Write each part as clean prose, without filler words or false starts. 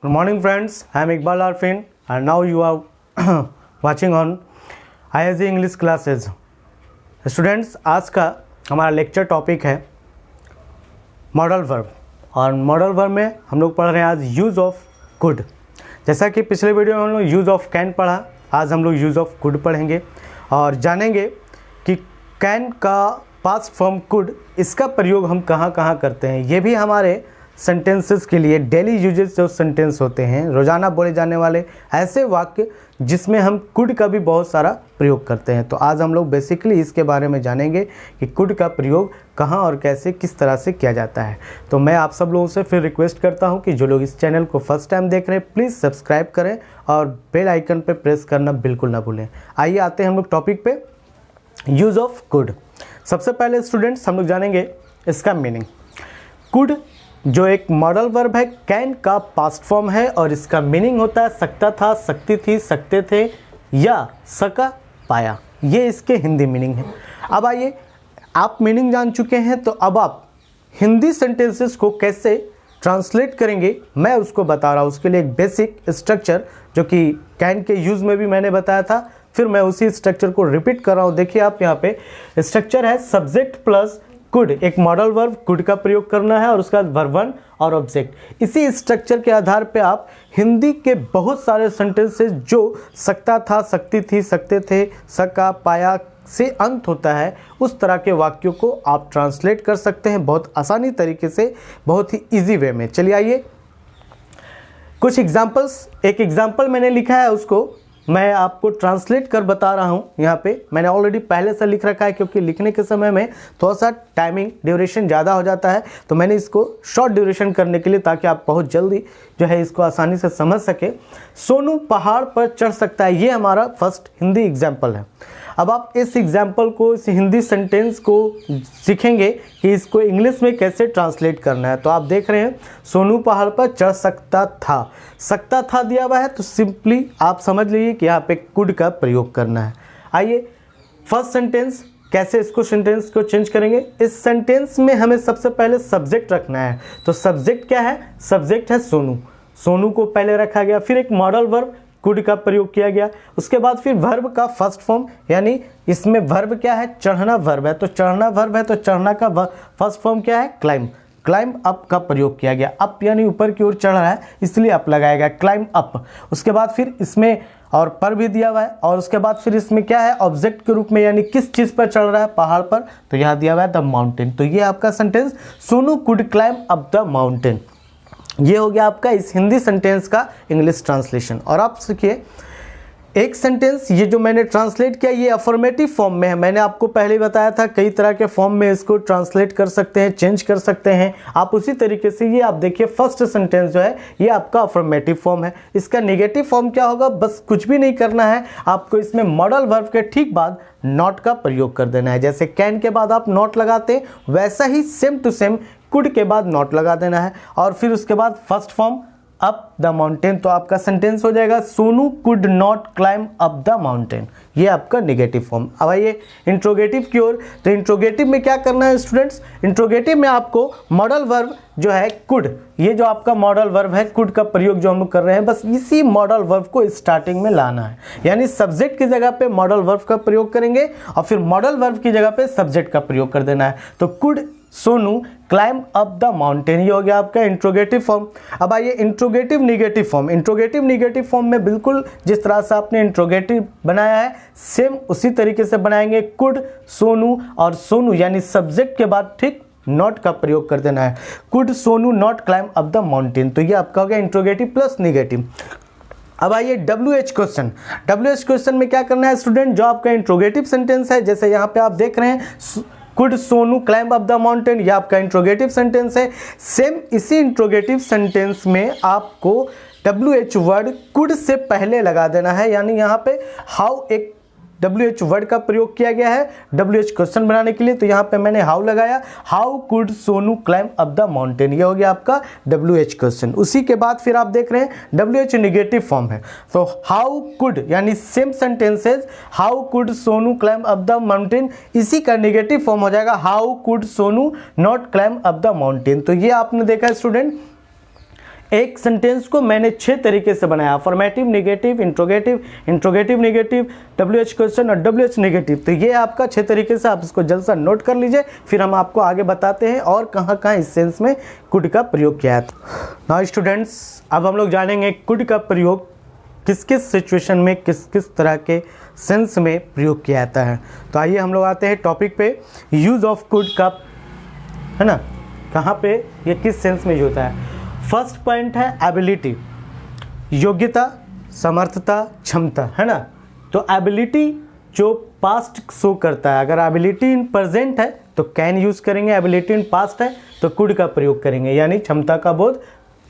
Good morning friends, I am Iqbal Arfin and now you are watching on ISG English classes. Students, आज का हमारा lecture topic है modal verb और modal verb में हम लोग पढ़ रहे हैं आज यूज़ ऑफ कुड। जैसा कि पिछले वीडियो में हम लोग यूज़ ऑफ कैन पढ़ा, आज हम लोग यूज़ ऑफ कुड पढ़ेंगे और जानेंगे कि कैन का पास्ट फॉर्म कुड, इसका प्रयोग हम कहाँ कहाँ करते हैं। ये भी हमारे सेंटेंसेस के लिए डेली यूजेस जो सेंटेंस होते हैं, रोज़ाना बोले जाने वाले ऐसे वाक्य जिसमें हम कुड का भी बहुत सारा प्रयोग करते हैं। तो आज हम लोग बेसिकली इसके बारे में जानेंगे कि कुड का प्रयोग कहाँ और कैसे किस तरह से किया जाता है। तो मैं आप सब लोगों से फिर रिक्वेस्ट करता हूँ कि जो लोग इस चैनल को फर्स्ट टाइम देख रहे हैं प्लीज़ सब्सक्राइब करें और बेल आइकन पर प्रेस करना बिल्कुल ना भूलें। आइए आते हैं हम लोग टॉपिक पे, यूज़ ऑफ कुड। सबसे पहले स्टूडेंट्स हम लोग जानेंगे इसका मीनिंग। कुड जो एक मॉडल वर्ब है, कैन का पास्ट फॉर्म है और इसका मीनिंग होता है सकता था, सकती थी, सकते थे या सका, पाया। ये इसके हिंदी मीनिंग है। अब आइए, आप मीनिंग जान चुके हैं तो अब आप हिंदी सेंटेंसेस को कैसे ट्रांसलेट करेंगे मैं उसको बता रहा हूँ। उसके लिए एक बेसिक स्ट्रक्चर जो कि कैन के यूज़ में भी मैंने बताया था, फिर मैं उसी स्ट्रक्चर को रिपीट कर रहा हूँ। देखिए आप यहाँ पे स्ट्रक्चर है सब्जेक्ट प्लस कुड, एक मॉडल वर्ब कुड का प्रयोग करना है और उसका बाद वर्ब वन और ऑब्जेक्ट। इसी स्ट्रक्चर के आधार पे आप हिंदी के बहुत सारे सेंटेंसेस जो सकता था, सकती थी, सकते थे, सका, पाया से अंत होता है, उस तरह के वाक्यों को आप ट्रांसलेट कर सकते हैं बहुत आसानी तरीके से, बहुत ही ईजी वे में। चलिए आइए कुछ एग्जाम्पल्स, एक एग्जाम्पल मैंने लिखा है उसको मैं आपको ट्रांसलेट कर बता रहा हूँ। यहाँ पे मैंने ऑलरेडी पहले से लिख रखा है क्योंकि लिखने के समय में थोड़ा सा टाइमिंग ड्यूरेशन ज़्यादा हो जाता है, तो मैंने इसको शॉर्ट ड्यूरेशन करने के लिए, ताकि आप बहुत जल्दी जो है इसको आसानी से समझ सके। सोनू पहाड़ पर चढ़ सकता है, ये हमारा फर्स्ट हिंदी एग्जाम्पल है। अब आप इस एग्जाम्पल को, इस हिंदी सेंटेंस को सीखेंगे कि इसको इंग्लिश में कैसे ट्रांसलेट करना है। तो आप देख रहे हैं सोनू पहाड़ पर चढ़ सकता था, सकता था दिया हुआ है, तो सिंपली आप समझ लीजिए कि यहाँ पे कुड का प्रयोग करना है। आइए फर्स्ट सेंटेंस, कैसे इसको सेंटेंस को चेंज करेंगे। इस सेंटेंस में हमें सबसे पहले सब्जेक्ट रखना है। तो सब्जेक्ट क्या है? सब्जेक्ट है सोनू। सोनू को पहले रखा गया, फिर एक मॉडल वर्ब कुड का प्रयोग किया गया, उसके बाद फिर वर्ब का फर्स्ट फॉर्म, यानी इसमें वर्ब क्या है? चढ़ना वर्ब है, तो चढ़ना वर्ब है, तो चढ़ना का फर्स्ट फॉर्म क्या है? क्लाइम। क्लाइम अप का प्रयोग किया गया। अप यानी ऊपर की ओर चढ़ रहा है, इसलिए अप लगाया गया, क्लाइम अप। उसके बाद फिर इसमें और पर भी दिया हुआ है, और उसके बाद फिर इसमें क्या है? ऑब्जेक्ट के रूप में, यानी किस चीज़ पर चढ़ रहा है? पहाड़ पर, तो यहाँ दिया हुआ है द माउंटेन। तो ये आपका sentence Sonu could climb up the mountain. ये हो गया आपका इस हिंदी सेंटेंस का इंग्लिश ट्रांसलेशन। और आप सीखिए एक सेंटेंस, ये जो मैंने ट्रांसलेट किया ये अफर्मेटिव फॉर्म में है। मैंने आपको पहले बताया था कई तरह के फॉर्म में इसको ट्रांसलेट कर सकते हैं, चेंज कर सकते हैं। आप उसी तरीके से ये आप देखिए फर्स्ट सेंटेंस जो है ये आपका अफर्मेटिव फॉर्म है। इसका नेगेटिव फॉर्म क्या होगा? बस कुछ भी नहीं करना है आपको, इसमें मॉडल वर्ब के ठीक बाद नॉट का प्रयोग कर देना है। जैसे कैन के बाद आप नॉट लगाते हैं वैसा ही सेम टू सेम कुड के बाद नॉट लगा देना है, और फिर उसके बाद first form up the mountain. तो आपका सेंटेंस हो जाएगा Sonu could not climb up the mountain. ये आपका नेगेटिव फॉर्म। अब आइए इंट्रोगेटिव की ओर। तो इंट्रोगेटिव में क्या करना है स्टूडेंट्स? इंट्रोगेटिव में आपको मॉडल वर्ब जो है कुड, ये जो आपका मॉडल वर्ब है कुड का प्रयोग जो हम लोग कर रहे हैं, बस इसी मॉडल वर्ब को स्टार्टिंग में लाना है। यानी सब्जेक्ट की जगह पे मॉडल वर्ब का प्रयोग करेंगे और फिर मॉडल वर्ब की जगह पे सब्जेक्ट का प्रयोग कर देना है। तो could Sonu climb up the mountain, ये हो गया आपका इंट्रोगेटिव फॉर्म। अब आइए interrogative negative form. Interrogative negative form में बिल्कुल जिस तरह से आपने इंट्रोगेटिव बनाया है सेम उसी तरीके से बनाएंगे। कुड सोनू, और सोनू यानी सब्जेक्ट के बाद ठीक नॉट का प्रयोग कर देना है। Could Sonu not climb up the mountain. तो ये आपका हो गया इंट्रोगेटिव प्लस निगेटिव। अब आइए WH क्वेश्चन। WH क्वेश्चन में क्या करना है स्टूडेंट? जो आपका इंट्रोगेटिव सेंटेंस है, जैसे यहाँ पे आप देख रहे हैं could Sonu climb up the mountain, ये आपका इंट्रोगेटिव सेंटेंस है। सेम इसी इंट्रोगेटिव सेंटेंस में आपको WH वर्ड कुड से पहले लगा देना है, यानी यहाँ पे हाउ एक WH वर्ड का प्रयोग किया गया है WH क्वेश्चन बनाने के लिए। तो यहाँ पे मैंने हाउ लगाया, how could Sonu climb up the mountain, ये हो गया आपका WH क्वेश्चन। उसी के बाद फिर आप देख रहे हैं WH नेगेटिव फॉर्म है, तो हाउ कुड यानी same sentences, how could Sonu climb up the mountain, इसी का नेगेटिव फॉर्म हो जाएगा how could Sonu not climb up the mountain. तो ये आपने देखा स्टूडेंट एक सेंटेंस को मैंने 6 तरीके से बनाया, affirmative, negative, interrogative, interrogative negative, WH question और WH नेगेटिव। तो ये आपका 6 तरीके से, आप इसको जल्द से नोट कर लीजिए, फिर हम आपको आगे बताते हैं और कहाँ कहाँ इस सेंस में कुड का प्रयोग किया है। नाउ स्टूडेंट्स, अब हम लोग जानेंगे कुड का प्रयोग किस किस सिचुएशन में, किस किस तरह के सेंस में प्रयोग किया जाता है। तो आइए हम लोग आते हैं टॉपिक पे, यूज़ ऑफ कुड का, है ना, कहाँ पे ये किस सेंस में यूज होता है। फर्स्ट पॉइंट है एबिलिटी, योग्यता, समर्थता, क्षमता, है ना। तो एबिलिटी जो पास्ट शो करता है, अगर एबिलिटी इन प्रेजेंट है तो कैन यूज करेंगे, एबिलिटी इन पास्ट है तो कुड का प्रयोग करेंगे, यानी क्षमता का बोध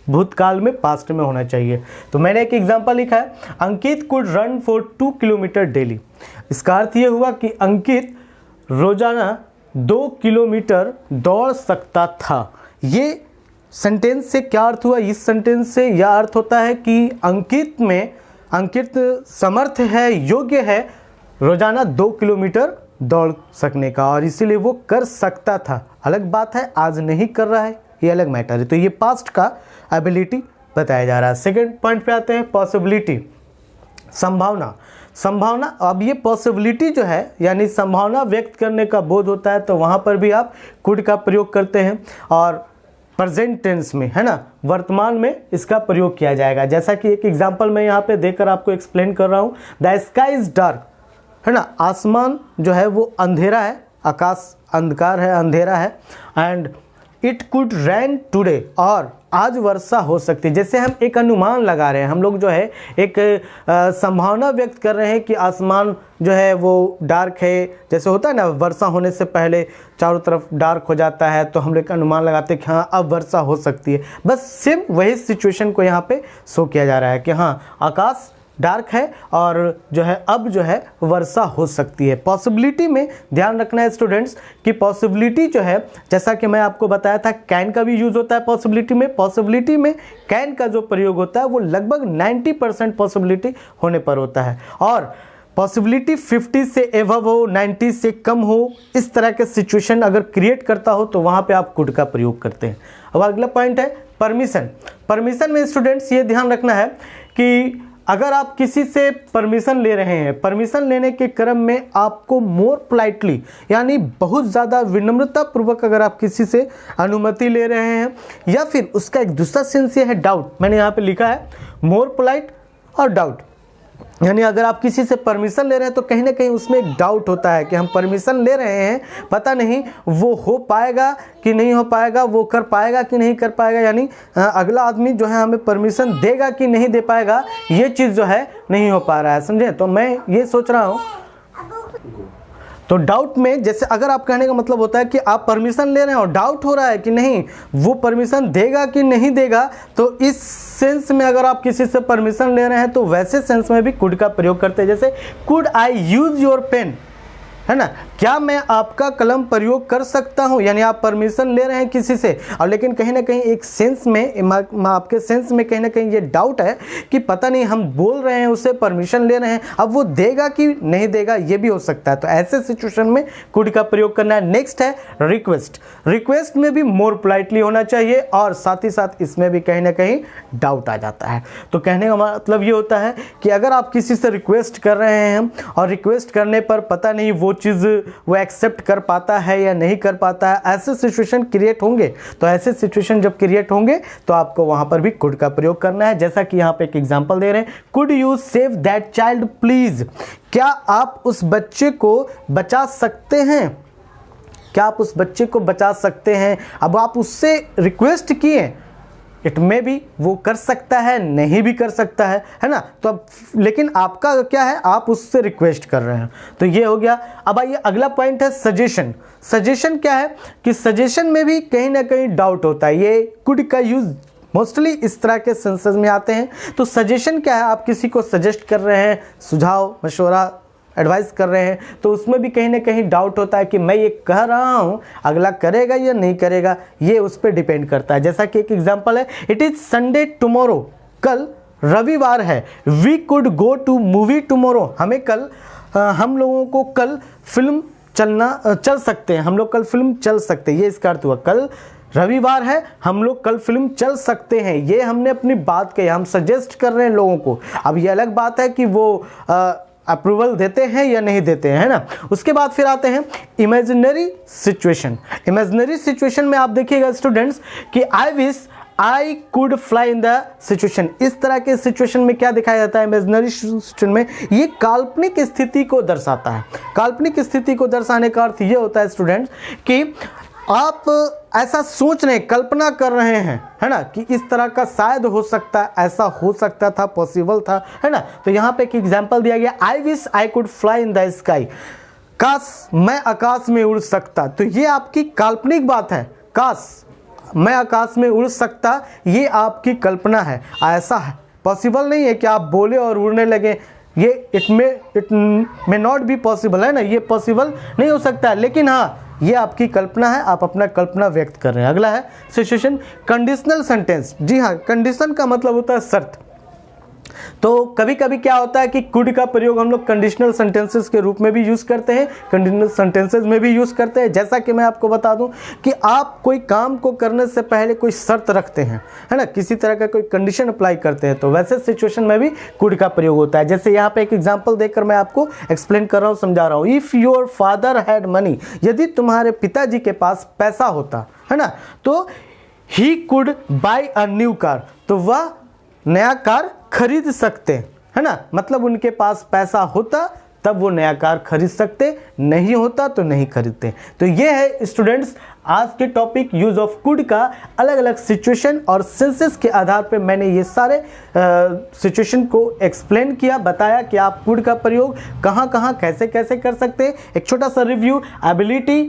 भूतकाल में, पास्ट में होना चाहिए। तो मैंने एक एग्जांपल लिखा है, Ankit could run for 2 kilometres daily. इसका अर्थ ये हुआ कि अंकित रोजाना 2 किलोमीटर दौड़ सकता था। ये सेंटेंस से क्या अर्थ हुआ, इस सेंटेंस से यह अर्थ होता है कि अंकित समर्थ है, योग्य है रोजाना 2 किलोमीटर दौड़ सकने का, और इसीलिए वो कर सकता था। अलग बात है आज नहीं कर रहा है, ये अलग मैटर है। तो ये पास्ट का एबिलिटी बताया जा रहा है। सेकेंड पॉइंट पे आते हैं, पॉसिबिलिटी, संभावना। अब ये पॉसिबिलिटी जो है यानी संभावना व्यक्त करने का बोध होता है, तो वहाँ पर भी आप कुड का प्रयोग करते हैं, और प्रेजेंट टेंस में, है ना, वर्तमान में इसका प्रयोग किया जाएगा। जैसा कि एक एग्जांपल मैं यहाँ पे देकर आपको एक्सप्लेन कर रहा हूँ, द स्काई इज डार्क, है ना, आसमान जो है वो अंधेरा है, आकाश अंधकार है, अंधेरा है, and it could rain today, और आज वर्षा हो सकती है। जैसे हम एक अनुमान लगा रहे हैं, हम लोग जो है एक संभावना व्यक्त कर रहे हैं कि आसमान जो है वो डार्क है, जैसे होता है ना वर्षा होने से पहले चारों तरफ डार्क हो जाता है, तो हम लोग अनुमान लगाते हैं कि हाँ अब वर्षा हो सकती है। बस सेम वही सिचुएशन को यहाँ पे शो किया जा रहा है कि हाँ आकाश डार्क है और जो है अब जो है वर्षा हो सकती है। पॉसिबिलिटी में ध्यान रखना है स्टूडेंट्स कि पॉसिबिलिटी जो है, जैसा कि मैं आपको बताया था, कैन का भी यूज होता है पॉसिबिलिटी में। पॉसिबिलिटी में कैन का जो प्रयोग होता है वो लगभग 90% पॉसिबिलिटी होने पर होता है, और पॉसिबिलिटी 50 से एवव हो, 90 से कम हो, इस तरह के सिचुएशन अगर क्रिएट करता हो तो वहाँ पे आप कुड का प्रयोग करते हैं। अब अगला पॉइंट है परमिशन में स्टूडेंट्स ये ध्यान रखना है कि अगर आप किसी से परमिशन ले रहे हैं, परमिशन लेने के क्रम में आपको मोर पोलाइटली यानी बहुत ज़्यादा विनम्रता पूर्वक अगर आप किसी से अनुमति ले रहे हैं, या फिर उसका एक दूसरा सेंस ये है डाउट, मैंने यहाँ पे लिखा है मोर पोलाइट और डाउट, यानी अगर आप किसी से परमिशन ले रहे हैं तो कहीं ना कहीं उसमें एक डाउट होता है कि हम परमिशन ले रहे हैं, पता नहीं वो हो पाएगा कि नहीं हो पाएगा, वो कर पाएगा कि नहीं कर पाएगा, यानी अगला आदमी जो है हमें परमिशन देगा कि नहीं दे पाएगा, ये चीज़ जो है नहीं हो पा रहा है, समझे। तो मैं ये सोच रहा हूँ, तो डाउट में जैसे अगर आप कहने का मतलब होता है कि आप परमिशन ले रहे हैं और डाउट हो रहा है कि नहीं वो परमिशन देगा कि नहीं देगा, तो इस सेंस में अगर आप किसी से परमिशन ले रहे हैं तो वैसे सेंस में भी कुड का प्रयोग करते हैं। जैसे could I use your pen, है ना, क्या मैं आपका कलम प्रयोग कर सकता हूं, यानी आप परमिशन ले रहे हैं किसी से, और लेकिन कहीं ना कहीं एक सेंस में आपके सेंस में कहीं ना कहीं ये डाउट है कि पता नहीं हम बोल रहे हैं उससे परमिशन ले रहे हैं, अब वो देगा कि नहीं देगा, ये भी हो सकता है। तो ऐसे सिचुएशन में कुड का प्रयोग करना है। नेक्स्ट है रिक्वेस्ट में भी मोर पोलाइटली होना चाहिए, और साथ ही साथ इसमें भी कहीं ना कहीं डाउट आ जाता है। तो कहने का मतलब ये होता है कि अगर आप किसी से रिक्वेस्ट कर रहे हैं और रिक्वेस्ट करने पर पता नहीं वो चीज़ वो एक्सेप्ट कर पाता है या नहीं कर पाता है, ऐसे सिचुएशन क्रिएट होंगे। तो ऐसे सिचुएशन जब क्रिएट होंगे तो आपको वहां पर भी कुड का प्रयोग करना है। जैसा कि यहाँ पे एक एग्जांपल दे रहे हैं, could you save that child please, क्या आप उस बच्चे को बचा सकते हैं, क्या आप उस बच्चे को बचा सकते हैं। अब आप उससे रिक्वेस्ट किए, इट में भी वो कर सकता है नहीं भी कर सकता है ना, तो अब लेकिन आपका क्या है, आप उससे रिक्वेस्ट कर रहे हैं, तो ये हो गया। अब आइए अगला पॉइंट है सजेशन क्या है कि सजेशन में भी कहीं ना कहीं डाउट होता है। ये कुड का यूज मोस्टली इस तरह के सेंसेस में आते हैं। तो सजेशन क्या है, आप किसी को सजेस्ट कर रहे हैं, सुझाव मशवरा एडवाइस कर रहे हैं, तो उसमें भी कहीं ना कहीं डाउट होता है कि मैं ये कह रहा हूँ अगला करेगा या नहीं करेगा, ये उस पर डिपेंड करता है। जैसा कि एक एग्जांपल है, इट इज़ संडे टुमारो, कल रविवार है, we could go to movie tomorrow, हमें कल हम लोगों को कल फिल्म चल सकते हैं, हम लोग कल फिल्म चल सकते हैं, ये इसका अर्थ हुआ। कल रविवार है, हम लोग कल फिल्म चल सकते हैं, ये हमने अपनी बात कही, हम सजेस्ट कर रहे हैं लोगों को। अब ये अलग बात है कि वो अप्रूवल देते हैं या नहीं देते हैं, है ना। उसके बाद फिर आते हैं इमेजिनरी सिचुएशन। इमेजिनरी सिचुएशन में आप देखिएगा स्टूडेंट्स कि I wish I could fly in the situation. इस तरह के सिचुएशन में क्या दिखाया जाता है इमेजिनरी सिचुएशन में, ये काल्पनिक स्थिति को दर्शाता है। काल्पनिक स्थिति को दर्शाने का अर्थ ये होता है स्टूडेंट्स कि आप ऐसा सोच रहे हैं, कल्पना कर रहे हैं, है ना, कि इस तरह का शायद हो सकता है, ऐसा हो सकता था, पॉसिबल था, है ना। तो यहाँ पे एक एग्जांपल दिया गया, I wish I could fly in the sky, काश मैं आकाश में उड़ सकता। तो ये आपकी काल्पनिक बात है, काश मैं आकाश में उड़ सकता, ये आपकी कल्पना है, ऐसा है, पॉसिबल नहीं है कि आप बोले और उड़ने लगे। ये it may not be possible, है ना, ये पॉसिबल नहीं हो सकता, लेकिन हाँ ये आपकी कल्पना है, आप अपना कल्पना व्यक्त कर रहे हैं। अगला है सिचुएशन कंडीशनल सेंटेंस। जी हाँ, कंडीशन का मतलब होता है शर्त। तो कभी कभी क्या होता है कि कुड का प्रयोग हम लोग कंडीशनल सेंटेंसेस के रूप में भी यूज़ करते हैं, कंडीशनल सेंटेंसेस में भी यूज़ करते हैं। जैसा कि मैं आपको बता दूं कि आप कोई काम को करने से पहले कोई शर्त रखते हैं, है ना, किसी तरह का कोई कंडीशन अप्लाई करते हैं, तो वैसे सिचुएशन में भी कुड का प्रयोग होता है। जैसे यहाँ पे एक एग्जाम्पल देकर मैं आपको एक्सप्लेन कर रहा हूँ, समझा रहा हूँ। If your father had money, यदि तुम्हारे पिताजी के पास पैसा होता, है ना, तो he could bye a new car, तो वह नया कार खरीद सकते, है ना। मतलब उनके पास पैसा होता तब वो नया कार खरीद सकते, नहीं होता तो नहीं खरीदते। तो ये है स्टूडेंट्स आज के टॉपिक यूज ऑफ कुड का। अलग अलग सिचुएशन और सेंसेस के आधार पे मैंने ये सारे सिचुएशन को एक्सप्लेन किया, बताया कि आप कुड का प्रयोग कहाँ कहाँ कैसे कैसे कर सकते हैं। एक छोटा सा रिव्यू, एबिलिटी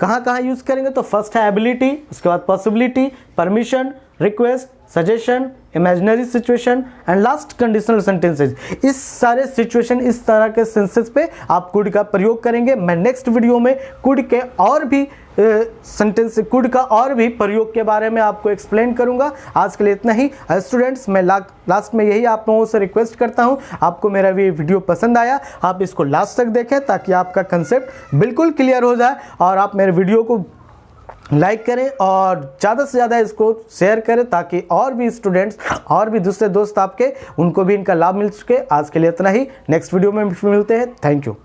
कहाँ कहाँ यूज करेंगे, तो फर्स्ट है एबिलिटी, उसके बाद possibility, permission, request, suggestion, imaginary situation and last conditional sentences. इस सारे सिचुएशन, इस तरह के सेंसेस पे आप कुड का प्रयोग करेंगे। मैं नेक्स्ट वीडियो में कुड के और भी सेंटेंस, कुड का और भी प्रयोग के बारे में आपको एक्सप्लेन करूंगा। आज के लिए इतना ही स्टूडेंट्स। मैं लास्ट में यही आप लोगों से रिक्वेस्ट करता हूं, आपको मेरा ये वीडियो पसंद आया, आप इसको लास्ट तक देखें ताकि आपका कंसेप्ट बिल्कुल क्लियर हो जाए, और आप मेरे वीडियो को लाइक करें और ज़्यादा से ज़्यादा इसको शेयर करें ताकि और भी स्टूडेंट्स और भी दूसरे दोस्त आपके, उनको भी इनका लाभ मिल सके। आज के लिए इतना ही, नेक्स्ट वीडियो में मिलते हैं। Thank you.